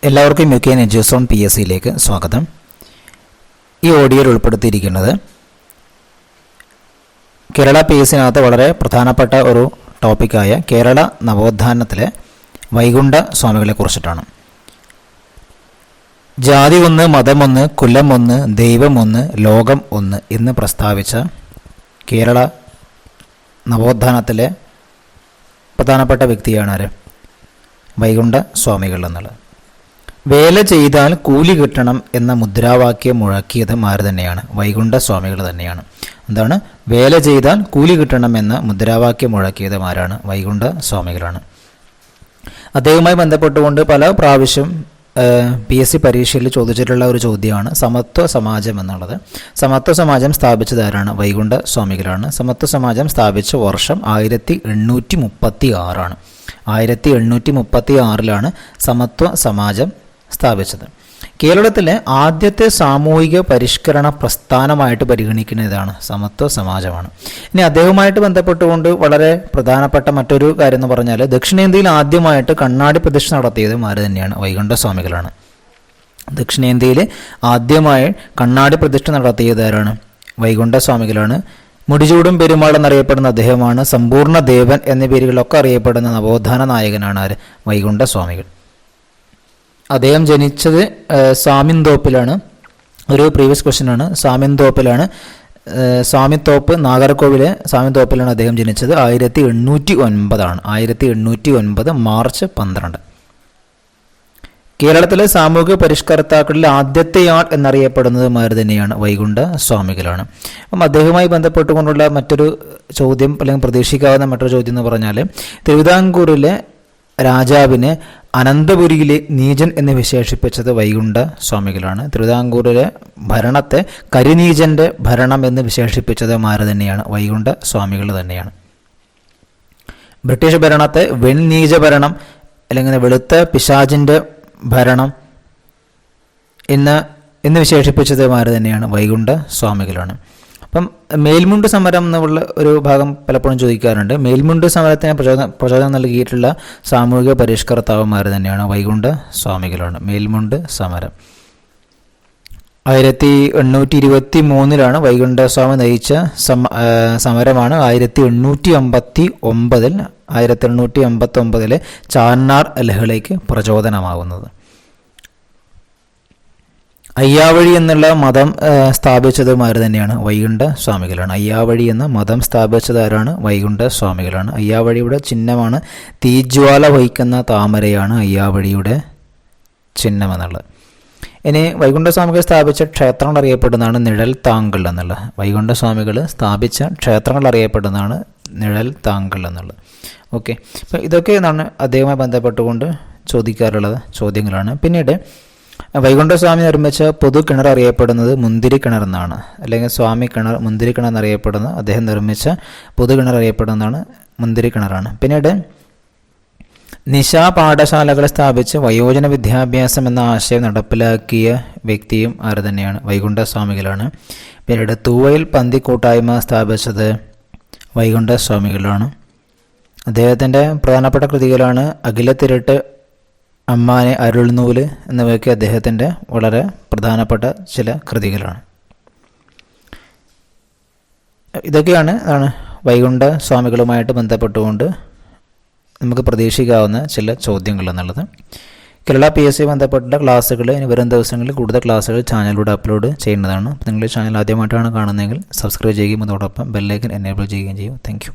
എല്ലാവർക്കും U K എഡ്യൂസോൺ PSCയിലേക്ക് സ്വാഗതം. ഈ ഓഡിയോയിൽ ഉൾപ്പെടുത്തിയിരിക്കുന്നത് കേരള PSCനകത്ത് വളരെ പ്രധാനപ്പെട്ട ഒരു ടോപ്പിക്കായ കേരള നവോത്ഥാനത്തിലെ വൈകുണ്ഠ സ്വാമികളെ കുറിച്ചിട്ടാണ്. ജാതി ഒന്ന്, മതമൊന്ന്, കുലം ഒന്ന്, ദൈവം ഒന്ന്, ലോകം ഒന്ന് എന്ന് പ്രസ്താവിച്ച കേരള നവോത്ഥാനത്തിലെ പ്രധാനപ്പെട്ട വ്യക്തിയാണ് ആര്? വൈകുണ്ഠ സ്വാമികൾ എന്നുള്ളത്. വേല ചെയ്താൽ കൂലി കിട്ടണം എന്ന മുദ്രാവാക്യം മുഴക്കിയത് ആര് തന്നെയാണ്? വൈകുണ്ഠ സ്വാമികൾ തന്നെയാണ്. എന്താണ്? വേല ചെയ്താൽ കൂലി കിട്ടണം എന്ന മുദ്രാവാക്യം മുഴക്കിയത് ആരാണ്? വൈകുണ്ഠ സ്വാമികളാണ്. അദ്ദേഹവുമായി ബന്ധപ്പെട്ടുകൊണ്ട് പല പ്രാവശ്യം PSC പരീക്ഷയിൽ ചോദിച്ചിട്ടുള്ള ഒരു ചോദ്യമാണ് സമത്വ സമാജം എന്നുള്ളത്. സമത്വ സമാജം സ്ഥാപിച്ചത് ആരാണ്? വൈകുണ്ഠ സ്വാമികളാണ്. സമത്വ സമാജം സ്ഥാപിച്ച വർഷം 1836 ആണ്. 1836 സമത്വ സമാജം സ്ഥാപിച്ചത്. കേരളത്തിലെ ആദ്യത്തെ സാമൂഹിക പരിഷ്കരണ പ്രസ്ഥാനമായിട്ട് പരിഗണിക്കുന്ന ഇതാണ് സമത്വ സമാജമാണ്. ഇനി അദ്ദേഹവുമായിട്ട് ബന്ധപ്പെട്ടുകൊണ്ട് വളരെ പ്രധാനപ്പെട്ട മറ്റൊരു കാര്യം എന്ന് പറഞ്ഞാൽ ദക്ഷിണേന്ത്യയിൽ ആദ്യമായിട്ട് കണ്ണാടി പ്രതിഷ്ഠ നടത്തിയത് ആര് തന്നെയാണ്? വൈകുണ്ഠ സ്വാമികളാണ്. ദക്ഷിണേന്ത്യയിൽ ആദ്യമായി കണ്ണാടി പ്രതിഷ്ഠ നടത്തിയത് ആരാണ്? വൈകുണ്ഠ സ്വാമികളാണ്. മുടിചൂടും പെരുമാൾ എന്നറിയപ്പെടുന്ന അദ്ദേഹമാണ്. സമ്പൂർണ്ണ ദേവൻ എന്നീ പേരുകളൊക്കെ അറിയപ്പെടുന്ന നവോത്ഥാന നായകനാണ് ആര്? വൈകുണ്ഠ സ്വാമികൾ. അദ്ദേഹം ജനിച്ചത് സ്വാമിന്തോപ്പിലാണ്. ഒരു പ്രീവിയസ് ക്വസ്റ്റ്യൻ ആണ്. സ്വാമിന്തോപ്പിലാണ്. സ്വാമിത്തോപ്പ് നാഗർകോവിലെ സ്വാമിത്തോപ്പിലാണ് അദ്ദേഹം ജനിച്ചത്. 1809 ആണ്. 1809 മാർച്ച് 12. കേരളത്തിലെ സാമൂഹിക പരിഷ്കർത്താക്കളിൽ ആദ്യത്തെയാൾ എന്നറിയപ്പെടുന്നത് ആര് തന്നെയാണ്? വൈകുണ്ഠ സ്വാമികളാണ്. അപ്പം അദ്ദേഹവുമായി ബന്ധപ്പെട്ടുകൊണ്ടുള്ള മറ്റൊരു ചോദ്യം അല്ലെങ്കിൽ പ്രതീക്ഷിക്കാവുന്ന മറ്റൊരു ചോദ്യം എന്ന് പറഞ്ഞാൽ തിരുവിതാംകൂറിലെ രാജാവിനെ അനന്തപുരിയിലെ നീചൻ എന്ന് വിശേഷിപ്പിച്ചത് വൈകുണ്ഠ സ്വാമികളാണ്. തിരുവിതാംകൂറിലെ ഭരണത്തെ കരിനീചന്റെ ഭരണം എന്ന് വിശേഷിപ്പിച്ചത് ആര് തന്നെയാണ്? വൈകുണ്ഠ സ്വാമികൾ തന്നെയാണ്. ബ്രിട്ടീഷ് ഭരണത്തെ വെണ്ണീച ഭരണം അല്ലെങ്കിൽ വെളുത്ത പിശാചിന്റെ ഭരണം എന്ന് വിശേഷിപ്പിച്ചത് ആര് തന്നെയാണ്? വൈകുണ്ഠ സ്വാമികളാണ്. അപ്പം മേൽമുണ്ട് സമരം എന്നുള്ള ഒരു ഭാഗം പലപ്പോഴും ചോദിക്കാറുണ്ട്. മേൽമുണ്ട് സമരത്തിന് പ്രചോദനം നൽകിയിട്ടുള്ള സാമൂഹിക പരിഷ്കർത്താവന്മാർ തന്നെയാണ്? വൈകുണ്ഠ സ്വാമികളാണ്. മേൽമുണ്ട് സമരം 1823 വൈകുണ്ഠ സ്വാമി നയിച്ച സമരമാണ് 1859 ചാന്നാർ ലഹളയ്ക്ക് പ്രചോദനമാകുന്നത്. അയ്യാവഴി എന്നുള്ള മതം സ്ഥാപിച്ചത് ആര് തന്നെയാണ്? വൈകുണ്ഠ സ്വാമികളാണ്. അയ്യാവഴി എന്ന മതം സ്ഥാപിച്ചത് ആരാണ്? വൈകുണ്ഠ സ്വാമികളാണ്. അയ്യാവഴിയുടെ ചിഹ്നമാണ് തീജ്വാല വഹിക്കുന്ന താമരയാണ് അയ്യാവഴിയുടെ ചിഹ്നം എന്നുള്ളത്. ഇനി വൈകുണ്ഠ സ്വാമികൾ സ്ഥാപിച്ച ക്ഷേത്രങ്ങൾ അറിയപ്പെടുന്നതാണ് നിഴൽ താങ്കൾ എന്നുള്ളത്. വൈകുണ്ഠ സ്വാമികൾ സ്ഥാപിച്ച ക്ഷേത്രങ്ങൾ അറിയപ്പെടുന്നതാണ് നിഴൽ താങ്കൾ എന്നുള്ളത്. ഓക്കെ, അപ്പോൾ ഇതൊക്കെ എന്നാണ് അദ്ദേഹവുമായി ബന്ധപ്പെട്ടുകൊണ്ട് ചോദിക്കാറുള്ളത് ചോദ്യങ്ങളാണ്. പിന്നീട് വൈകുണ്ഠസ്വാമി നിർമ്മിച്ച പൊതു കിണർ അറിയപ്പെടുന്നത് മുന്തിരി കിണർ എന്നാണ്. അല്ലെങ്കിൽ സ്വാമി കിണർ, മുന്തിരി കിണർ എന്നറിയപ്പെടുന്ന അദ്ദേഹം നിർമ്മിച്ച പൊതു കിണർ അറിയപ്പെടുന്നതാണ് മുന്തിരി കിണറാണ്. പിന്നീട് നിശാ പാഠശാലകൾ സ്ഥാപിച്ച് വയോജന വിദ്യാഭ്യാസം എന്ന ആശയം നടപ്പിലാക്കിയ വ്യക്തിയും ആര് തന്നെയാണ്? വൈകുണ്ഠ സ്വാമികളാണ്. പിന്നീട് തൂവയിൽ പന്തി കൂട്ടായ്മ സ്ഥാപിച്ചത് വൈകുണ്ഠ സ്വാമികളാണ്. അദ്ദേഹത്തിൻ്റെ പ്രധാനപ്പെട്ട കൃതികളാണ് അഖിലത്തിരട്ട്, അമ്മാനെ, അരുൾനൂല് എന്നിവയൊക്കെ അദ്ദേഹത്തിൻ്റെ വളരെ പ്രധാനപ്പെട്ട ചില കൃതികളാണ്. ഇതൊക്കെയാണ് വൈകുണ്ഠ സ്വാമികളുമായിട്ട് ബന്ധപ്പെട്ടുകൊണ്ട് നമുക്ക് പ്രതീക്ഷിക്കാവുന്ന ചില ചോദ്യങ്ങൾ എന്നുള്ളത്. കേരള PSC ബന്ധപ്പെട്ട ക്ലാസ്സുകൾ ഇനി വരും ദിവസങ്ങളിൽ കൂടുതൽ ക്ലാസ്സുകൾ ചാനലിലൂടെ അപ്ലോഡ് ചെയ്യുന്നതാണ്. നിങ്ങൾ ഈ ചാനൽ ആദ്യമായിട്ടാണ് കാണുന്നതെങ്കിൽ സബ്സ്ക്രൈബ് ചെയ്യുകയും അതോടൊപ്പം ബെല്ലൈക്കൻ എനേബിൾ ചെയ്യുകയും ചെയ്യും. താങ്ക്